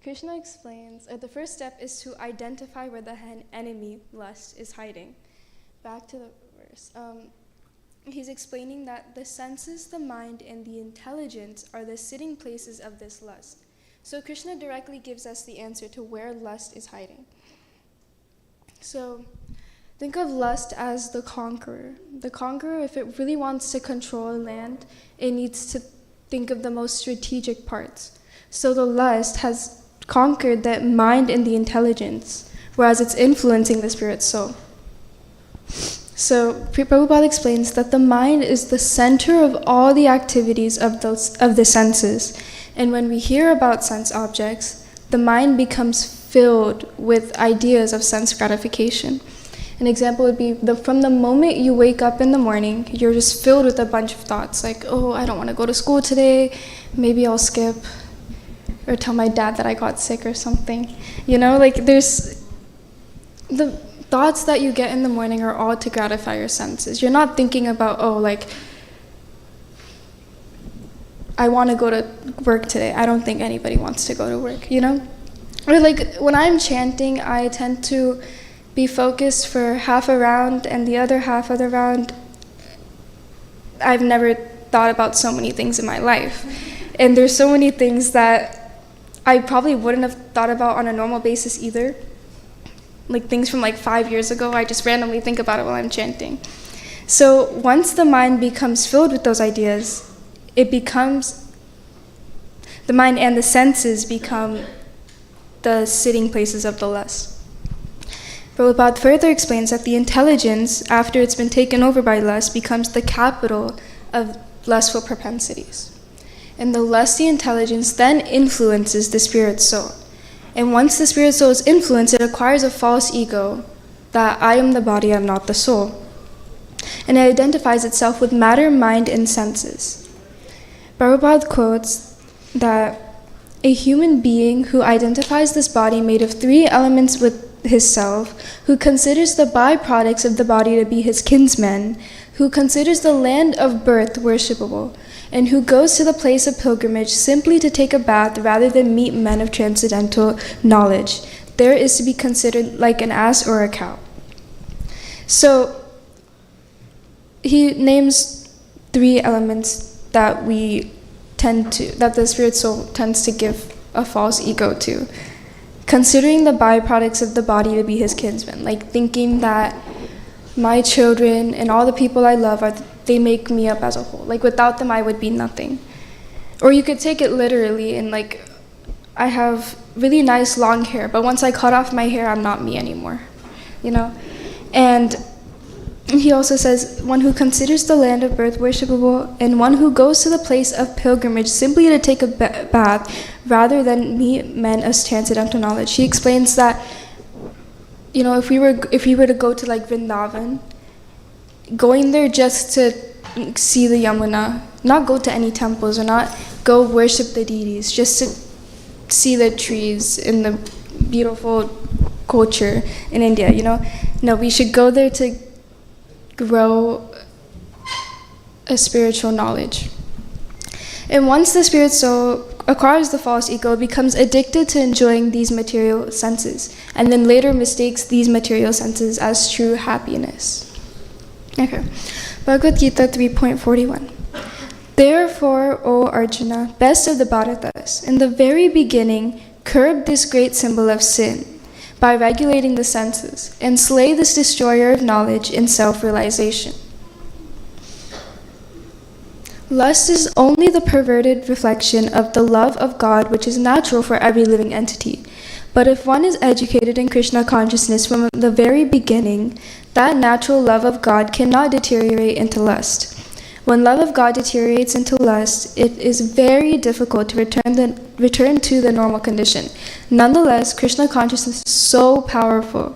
Krishna explains, the first step is to identify where the enemy, lust, is hiding. Back to the verse. He's explaining that the senses, the mind, and the intelligence are the sitting places of this lust. So Krishna directly gives us the answer to where lust is hiding. So think of lust as the conqueror. The conqueror, if it really wants to control land, it needs to think of the most strategic parts. So the lust has conquered the mind and the intelligence, whereas it's influencing the spirit soul. So Prabhupada explains that the mind is the center of all the activities of the senses. And when we hear about sense objects, the mind becomes filled with ideas of sense gratification. An example would be from the moment you wake up in the morning, you're just filled with a bunch of thoughts like, oh, I don't want to go to school today, maybe I'll skip, or tell my dad that I got sick or something. There's the thoughts that you get in the morning are all to gratify your senses. You're not thinking about, I want to go to work today. I don't think anybody wants to go to work, Or when I'm chanting, I tend to be focused for half a round, and the other half of the round, I've never thought about so many things in my life. And there's so many things that I probably wouldn't have thought about on a normal basis either. Things from 5 years ago, I just randomly think about it while I'm chanting. So once the mind becomes filled with those ideas, the mind and the senses become the sitting places of the lust. Prabhupada further explains that the intelligence, after it's been taken over by lust, becomes the capital of lustful propensities. And the lusty intelligence then influences the spirit soul. And once the spirit soul is influenced, it acquires a false ego that I am the body, I am not the soul. And it identifies itself with matter, mind, and senses. Prabhupada quotes that a human being who identifies this body made of 3 elements with his self, who considers the byproducts of the body to be his kinsmen, who considers the land of birth worshipable, and who goes to the place of pilgrimage simply to take a bath rather than meet men of transcendental knowledge, there is to be considered like an ass or a cow. So he names 3 elements that that the spirit soul tends to give a false ego to. Considering the byproducts of the body to be his kinsmen, thinking that my children and all the people I love they make me up as a whole. Without them, I would be nothing. Or you could take it literally and I have really nice long hair, but once I cut off my hair, I'm not me anymore, And he also says, one who considers the land of birth worshipable, and one who goes to the place of pilgrimage simply to take a bath rather than meet men of transcendental knowledge. He explains that, if we were to go to Vrindavan, going there just to see the Yamuna, not go to any temples or not go worship the deities, just to see the trees and the beautiful culture in India, No, we should go there to grow a spiritual knowledge. And once the spirit soul acquires the false ego, it becomes addicted to enjoying these material senses, and then later mistakes these material senses as true happiness. Okay, Bhagavad Gita 3.41. Therefore, O Arjuna, best of the Bharatas, in the very beginning, curb this great symbol of sin by regulating the senses, and slay this destroyer of knowledge in self-realization. Lust is only the perverted reflection of the love of God, which is natural for every living entity. But if one is educated in Krishna consciousness from the very beginning, that natural love of God cannot deteriorate into lust. When love of God deteriorates into lust, it is very difficult to return to the normal condition. Nonetheless, Krishna consciousness is so powerful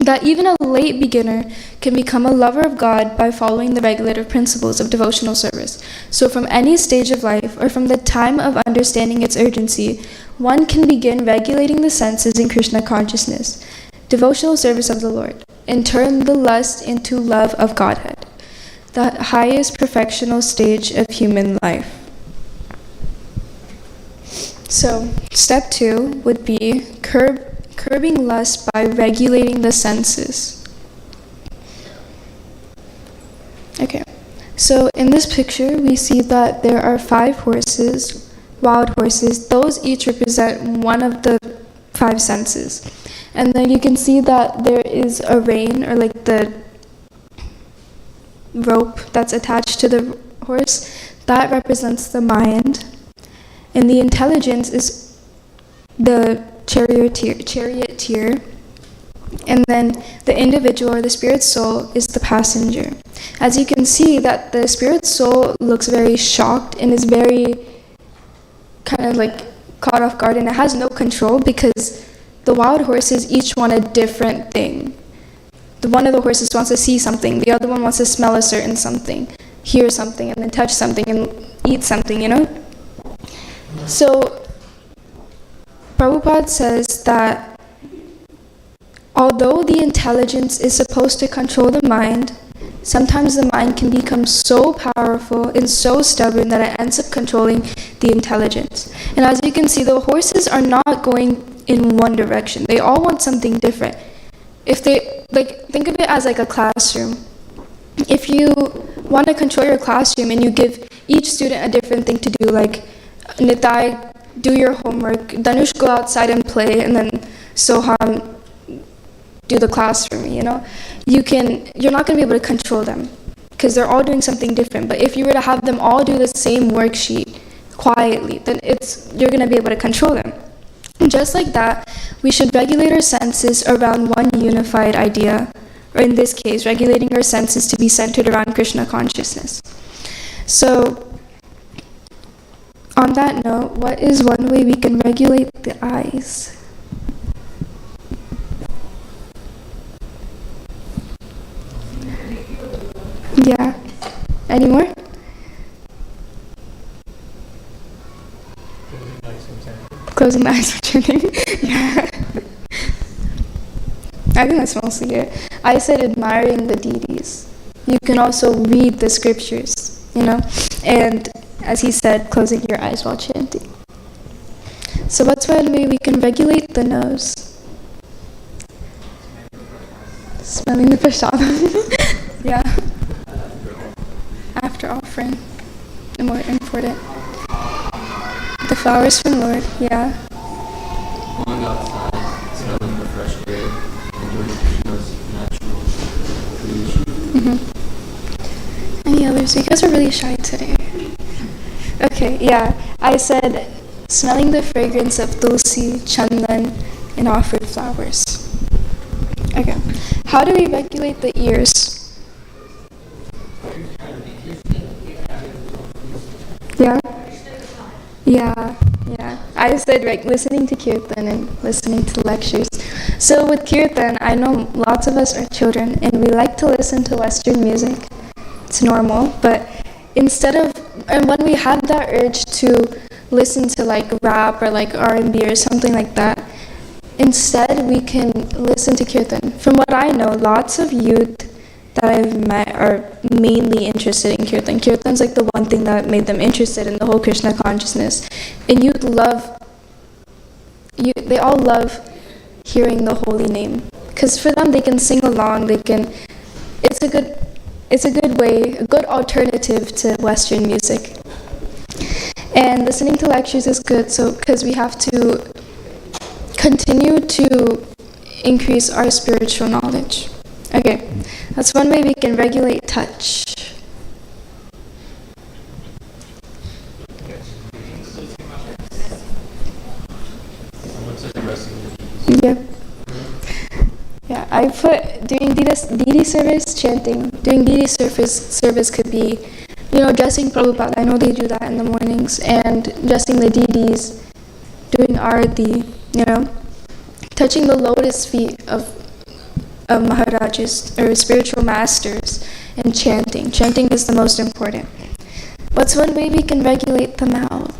that even a late beginner can become a lover of God by following the regulative principles of devotional service. So from any stage of life, or from the time of understanding its urgency, one can begin regulating the senses in Krishna consciousness, devotional service of the Lord, and turn the lust into love of Godhead, the highest perfectional stage of human life. So, step 2 would be curbing lust by regulating the senses. Okay, so in this picture, we see that there are 5 horses, wild horses. Those each represent one of the 5 senses. And then you can see that there is a rein, or like the rope that's attached to the horse. That represents the mind. And the intelligence is the charioteer. And then the individual, or the spirit soul, is the passenger. As you can see that the spirit soul looks very shocked and is very kind of like caught off guard, and it has no control because the wild horses each want a different thing. One of the horses wants to see something, the other one wants to smell a certain something, hear something, and then touch something and eat something, you know? So Prabhupada says that although the intelligence is supposed to control the mind, sometimes the mind can become so powerful and so stubborn that it ends up controlling the intelligence. And as you can see, the horses are not going in one direction. They all want something different. If they, think of it as like a classroom. If you want to control your classroom and you give each student a different thing to do, like Nitai, do your homework, Danush, go outside and play, and then Soham, do the classroom, you know? You're not going to be able to control them because they're all doing something different. But if you were to have them all do the same worksheet quietly, then you're going to be able to control them. And just like that, we should regulate our senses around one unified idea, or in this case, regulating our senses to be centered around Krishna consciousness. So, on that note, what is one way we can regulate the eyes? Yeah. Any more? Closing the eyes for chanting. Yeah. I think that's mostly it. I said admiring the deities. You can also read the scriptures, you know? And as he said, closing your eyes while chanting. So what's one way we can regulate the nose? Smelling the prasadam. Yeah. After offering. The more important. The flowers from Lord, yeah. Going outside, smelling the fresh air, enjoying Krishna's natural creation. Any others? You guys are really shy today. Okay, yeah. I said smelling the fragrance of tulsi, chandan, and offered flowers. Okay. How do we regulate the ears? Yeah? Yeah. I said listening to kirtan and listening to lectures. So with kirtan, I know lots of us are children and we like to listen to Western music. It's normal, but and when we have that urge to listen to like rap or like R&B or something like that, instead we can listen to kirtan. From what I know, lots of youth that I've met are mainly interested in kirtan. Kirtan's like the one thing that made them interested in the whole Krishna consciousness. And they all love hearing the holy name. Because for them, they can sing along, it's a good way, a good alternative to Western music. And listening to lectures is good, because we have to continue to increase our spiritual knowledge. Okay, that's one way we can regulate touch. Yeah, I put doing deity service, chanting. Doing deity service could be, dressing Prabhupada. I know they do that in the mornings, and dressing the deities, doing arati, touching the lotus feet of Maharajas or spiritual masters, and chanting. Chanting is the most important. What's one way we can regulate the mouth?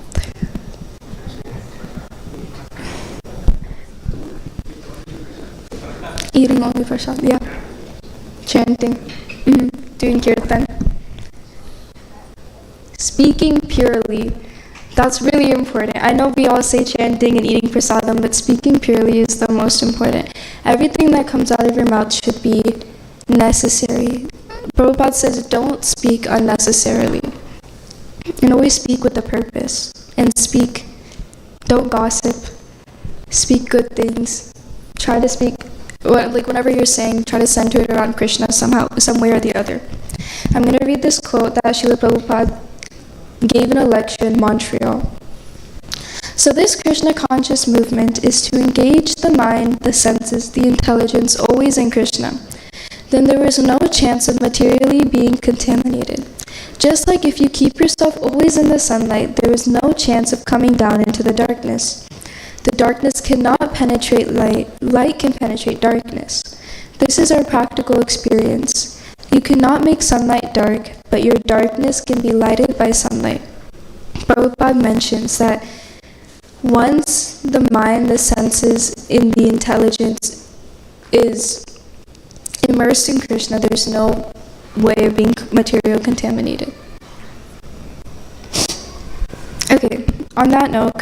Eating only for some, yeah. Chanting. Doing kirtan. Speaking purely. That's really important. I know we all say chanting and eating prasadam, but speaking purely is the most important. Everything that comes out of your mouth should be necessary. Prabhupada says don't speak unnecessarily. And always speak with a purpose. And don't gossip. Speak good things. Try to speak, like whenever you're saying, try to center it around Krishna somehow, some way or the other. I'm going to read this quote that Srila Prabhupada gave in a lecture in Montreal. So this Krishna conscious movement is to engage the mind, the senses, the intelligence always in Krishna. Then there is no chance of materially being contaminated. Just like if you keep yourself always in the sunlight, there is no chance of coming down into the darkness. The darkness cannot penetrate light. Light can penetrate darkness. This is our practical experience. You cannot make sunlight dark, but your darkness can be lighted by sunlight. Prabhupada mentions that once the mind, the senses, and the intelligence is immersed in Krishna, there's no way of being material contaminated. Okay, on that note,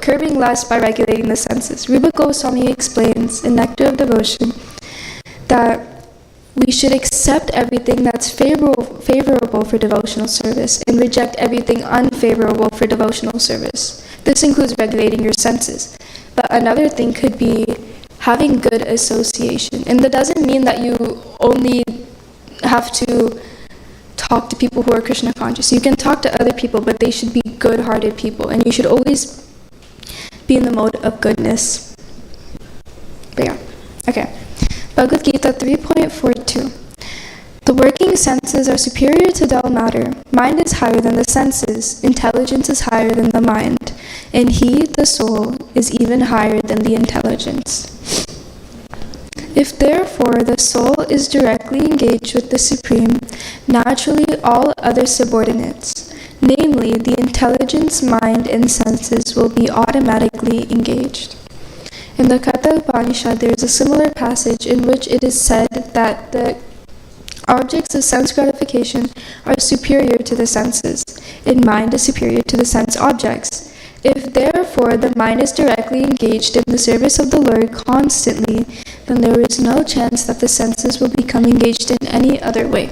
curbing lust by regulating the senses. Rupa Goswami explains in Nectar of Devotion that we should accept everything that's favorable for devotional service and reject everything unfavorable for devotional service. This includes regulating your senses. But another thing could be having good association. And that doesn't mean that you only have to talk to people who are Krishna conscious. You can talk to other people, but they should be good-hearted people. And you should always be in the mode of goodness. But yeah, okay. Bhagavad Gita 3.42. The working senses are superior to dull matter. Mind is higher than the senses. Intelligence is higher than the mind. And he, the soul, is even higher than the intelligence. If therefore the soul is directly engaged with the Supreme, naturally all other subordinates, namely the intelligence, mind, and senses, will be automatically engaged. In the Katha Upanishad, there is a similar passage in which it is said that the objects of sense gratification are superior to the senses, and mind is superior to the sense objects. If therefore the mind is directly engaged in the service of the Lord constantly, then there is no chance that the senses will become engaged in any other way.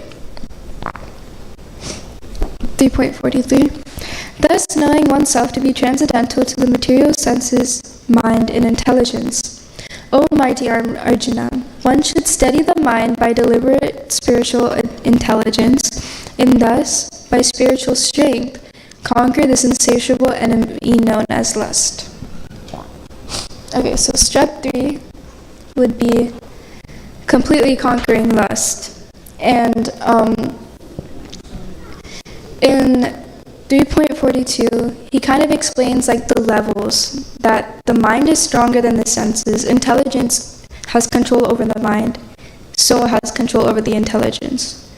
3.43. Thus, knowing oneself to be transcendental to the material senses, mind, and intelligence. O mighty Arjuna, one should steady the mind by deliberate spiritual intelligence, and thus, by spiritual strength, conquer this insatiable enemy known as lust. Okay, so step 3 would be completely conquering lust. And in 3.42, he kind of explains like the levels, that the mind is stronger than the senses, intelligence has control over the mind, soul has control over the intelligence.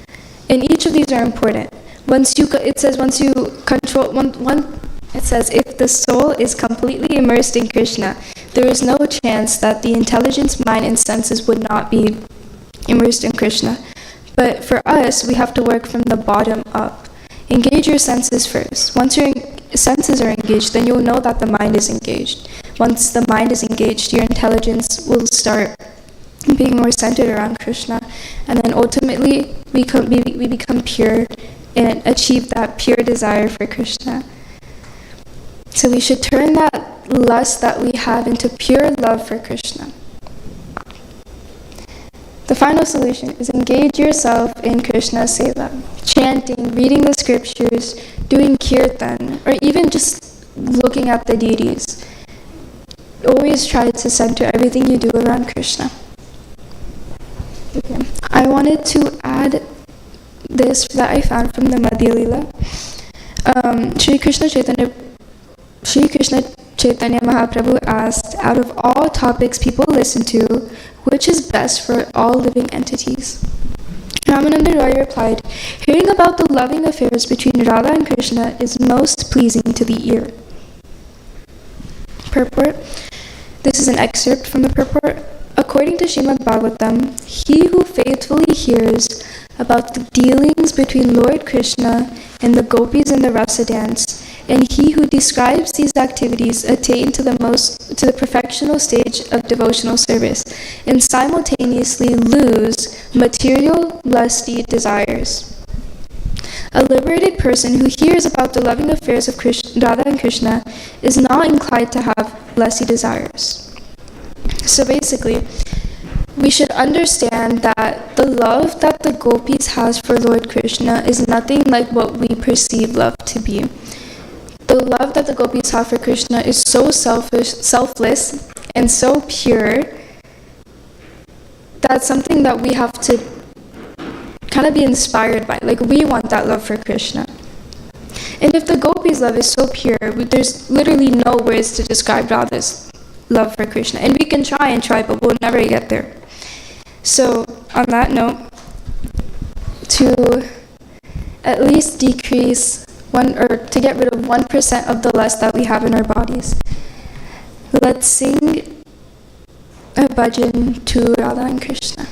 And each of these are important. It says if the soul is completely immersed in Krishna, there is no chance that the intelligence, mind, and senses would not be immersed in Krishna. But for us, we have to work from the bottom up. Engage your senses first. Once your senses are engaged, then you'll know that the mind is engaged. Once the mind is engaged, your intelligence will start being more centered around Krishna. And then ultimately, we become pure and achieve that pure desire for Krishna. So we should turn that lust that we have into pure love for Krishna. The final solution is engage yourself in Krishna Seva, chanting, reading the scriptures, doing kirtan, or even just looking at the deities. Always try to center everything you do around Krishna. Okay. I wanted to add this that I found from the Madhya Lila. Shri Krishna Chaitanya Mahaprabhu asked, out of all topics people listen to, which is best for all living entities? Ramananda Roy replied, hearing about the loving affairs between Radha and Krishna is most pleasing to the ear. Purport. This is an excerpt from the purport. According to Srimad Bhagavatam, he who faithfully hears about the dealings between Lord Krishna and the gopis in the rasa dance and he who describes these activities attained to the perfectional stage of devotional service, and simultaneously lose material lusty desires. A liberated person who hears about the loving affairs of Radha and Krishna is not inclined to have lusty desires. So basically, we should understand that the love that the gopis has for Lord Krishna is nothing like what we perceive love to be. The love that the gopis have for Krishna is so selfless, and so pure. That's something that we have to kind of be inspired by. Like, we want that love for Krishna. And if the gopis' love is so pure, there's literally no words to describe Radha's love for Krishna. And we can try, but we'll never get there. So, on that note, to at least decrease to get rid of 1% of the lust that we have in our bodies, let's sing a bhajan to Radha and Krishna.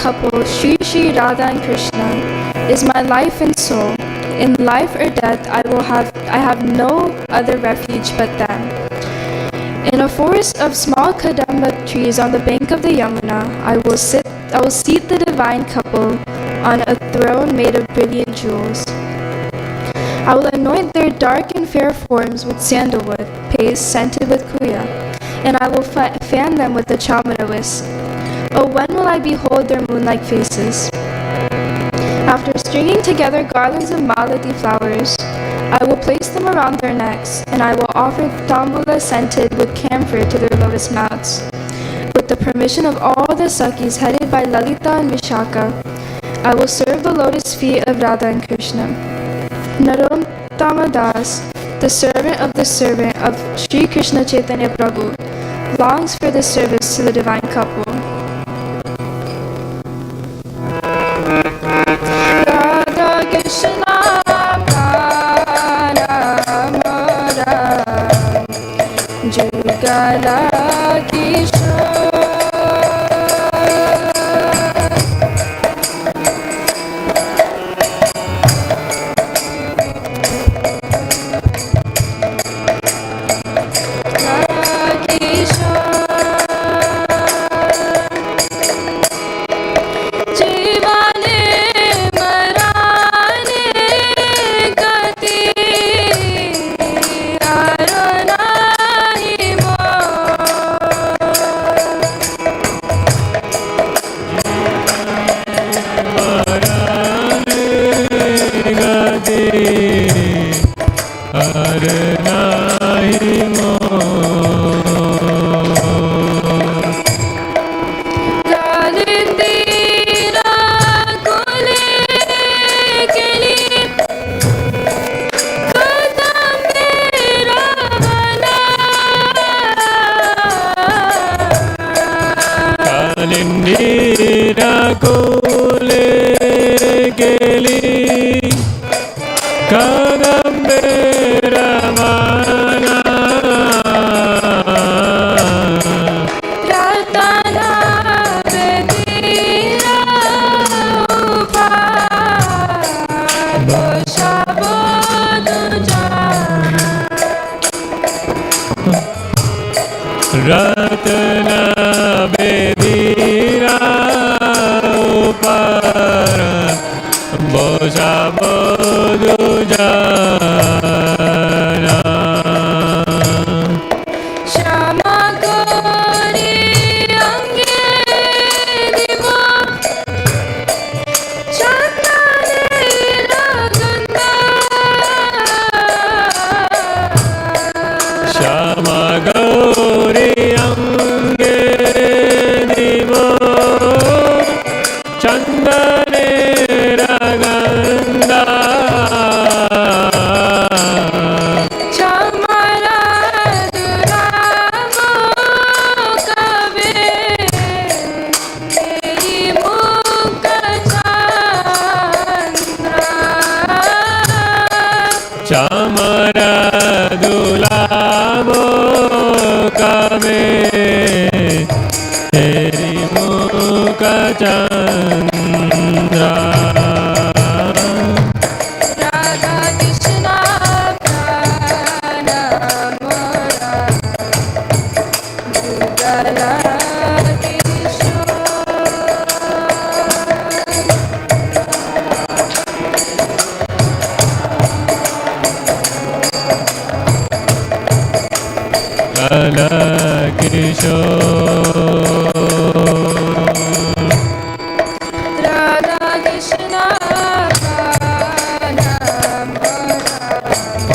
Couple, Shri Shri Radha and Krishna, is my life and soul. In life or death, I have no other refuge but them. In a forest of small kadamba trees on the bank of the Yamuna, I will seat the divine couple on a throne made of brilliant jewels. I will anoint their dark and fair forms with sandalwood paste scented with kuya, and I will fan them with the chamara whisk. Oh, when will I behold their moon-like faces? After stringing together garlands of malati flowers, I will place them around their necks, and I will offer tambula scented with camphor to their lotus mouths. With the permission of all the Sakis headed by Lalita and Vishaka, I will serve the lotus feet of Radha and Krishna. Narottama Das, the servant of Sri Krishna Chaitanya Prabhu, longs for the service to the divine couple. Nirakule Keli Kadambera Mana Ratana Vedira Upa Boshaboduja Ratana Bedira Upara Boja Bodujana Shama Gauri Ange Diva Chandane Raganda Shama Gauri Ange Divo Chandane Raganda Chamara Duravo Kabe Teri Mukha Chandra Chamara Dulavo Kame Heri Mukha Chandra Radha Krishna Prana Mora Dugala Kala Kishore Radha Krishna Prana Mora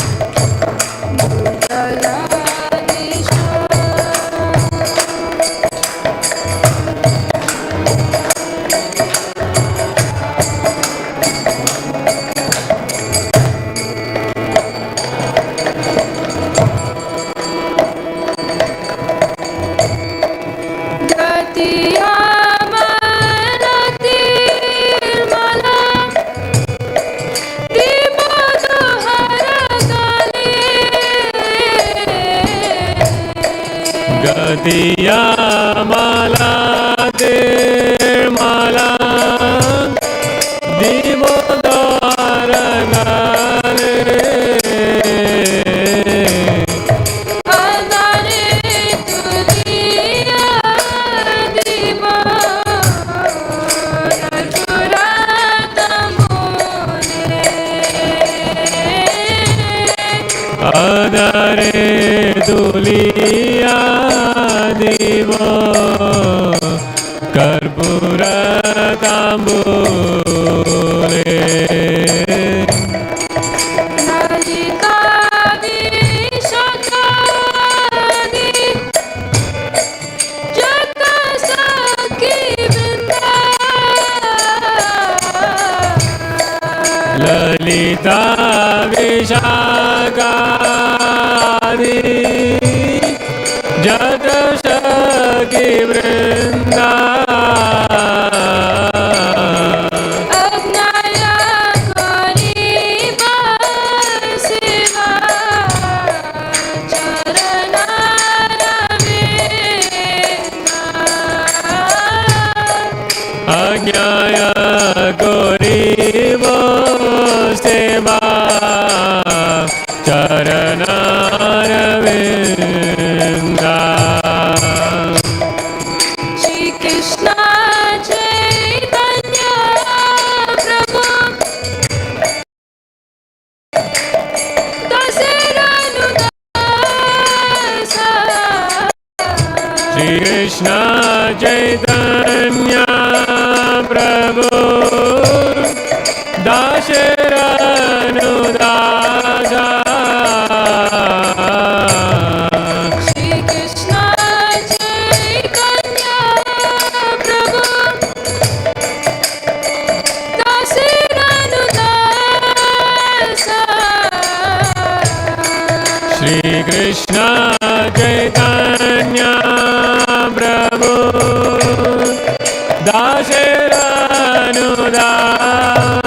Gatiya Mala Mala Divo Dharagale Adare Tudiya Diva Adare Duliya Divo Karpura Tambule Nalita Vishakadi Jata Sakhi Vrinda Lalita Vishakadi Jata Sakhi Vrinda Agnaya Kori Basiva Charana Ravinda Agnaya Korivo Seva Charana Ravinda Shri Krishna Chaitanya Prabhu Dasaranu Dasa Shri Krishna Chaitanya Prabhu Dasharanu Dasa Shri Krishna Chaitanya Prabhu Dasaranu Dasa Shri Krishna Chaitanya Prabhu Dasera Anuda